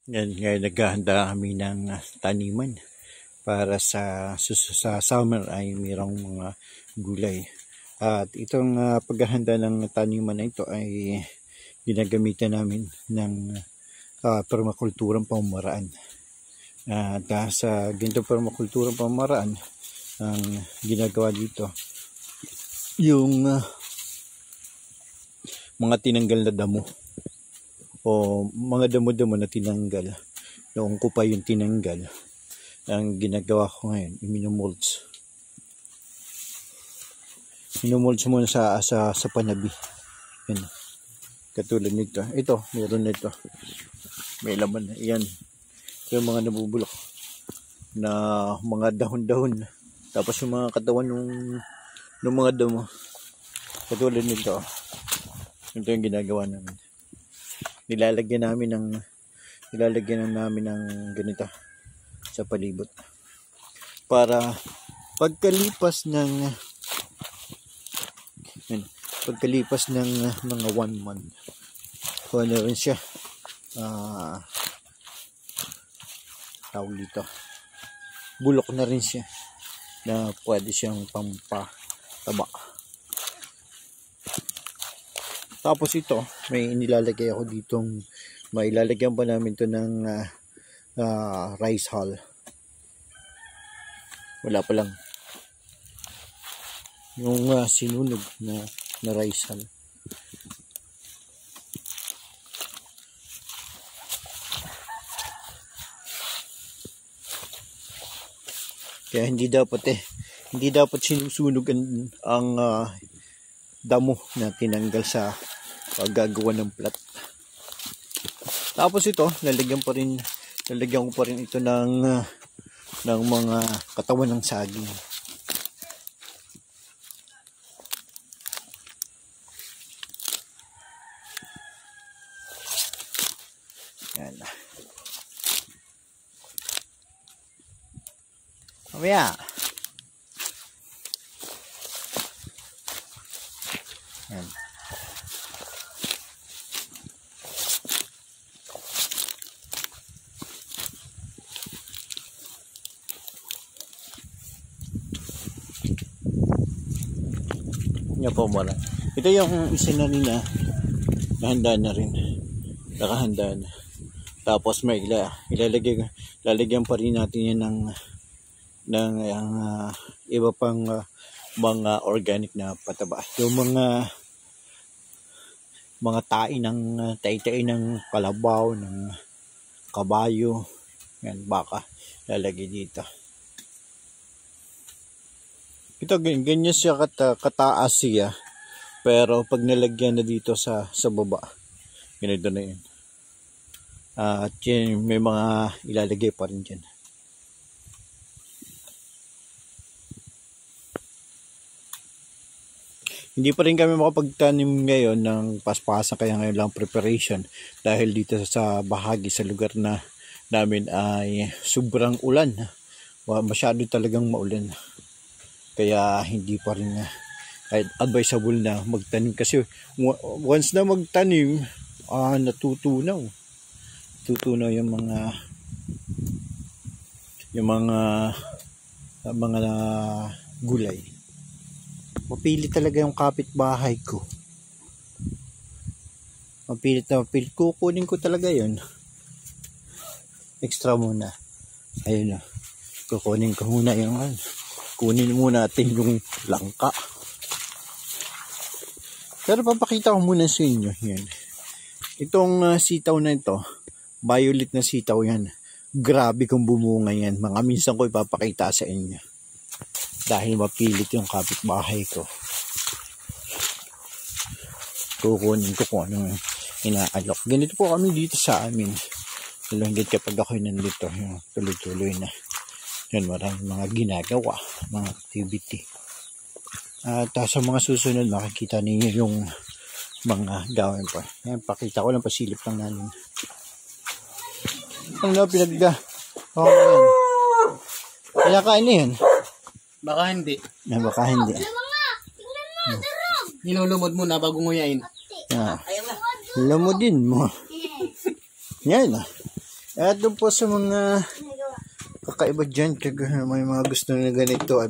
Yan, ngayon naghahanda kami ng taniman para sa summer ay mayroong mga gulay. At itong paghahanda ng taniman na ito ay ginagamitan namin ng permakulturang pamamaraan. At sa ganitong permakulturang pamamaraan, ang ginagawa dito, yung mga tinanggal na damo o mga damo-damo na tinanggal, noong ko pa yung tinanggal, ang ginagawa ko ngayon, minumulch muna sa panabi. Yan. Katulad nito. Ito, meron nito. May laman. Yan. Ito yung mga nabubulok na mga dahon-dahon. Tapos yung mga katawan ng mga damo. Katulad nito. Ito yung ginagawa namin. Nilalagyan namin ng ganito sa palibot. Para pagkalipas ng mga 1 month, kung ano rin siya, tawag dito, bulok na rin siya na pwede siyang pampataba. Tapos ito, may inilalagay ako ditong, mailalagyan pa namin to ng rice hull. Wala pa lang yung sinunog na rice hull. Kaya hindi dapat sinusunog ang damo na tinanggal sa paggagawa ng plat. Tapos ito, lalagyan ko pa rin ito ng mga katawan ng saging. Yan. Mamaya. Yan. Yan po muna. Ito yung isa na nila. Nakahanda na rin. Tapos may lalagyan pa rin natin yan ng iba pang mga organic na pataba. Yung mga tae ng kalabaw, ng kabayo, yan, baka lalagay dito. Ito ganyan siya kataas siya, pero pag nalagyan na dito sa baba, ganito na yun. At yun, may mga ilalagay pa rin dyan. Hindi pa rin kami makapagtanim ngayon ng paspasan, kaya ngayon lang preparation, dahil dito sa bahagi sa lugar na namin ay sobrang ulan. Masyado talagang maulan. Kaya hindi pa rin advisable na magtanim, kasi once na magtanim, natutunaw yung mga gulay. Mapili talaga yung kapitbahay ko. Mapilit. Kukunin ko talaga yun. Extra muna. Ayun o. Kukunin ko muna yung kunin muna natin yung langka. Pero papakita ko muna sa inyo. Yan. Itong sitaw na ito, violet na sitaw yan. Grabe kung bumunga yan. Mga minsan ko ipapakita sa inyo. Dahil mapilit yung kapitbahay ko. Kukunin ko kung anong inaalok. Ganito po kami dito sa amin. Langgit kapag ako'y nandito, yung tuloy-tuloy na. Yan, maraming mga ginagawa, mga activity. At sa mga susunod, makikita ninyo yung mga gawin pa. Yan, pakita ko lang, pasilip lang namin. Ano na pinagda? Oh, yan. Kaya kain yan. Baka hindi. Baka hindi. Nilulumod mo na bago nguyain. Lumudin mo. Yan. At doon po sa mga kakaiba dyan, may mga gusto na ganito,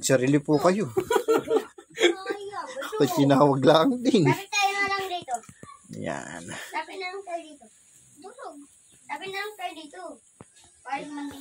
sarili po kayo. At tinawag lang din. Lapit tayo na lang dito. Yan. Lapit na lang tayo dito. Busog. Lapit na lang tayo dito. Para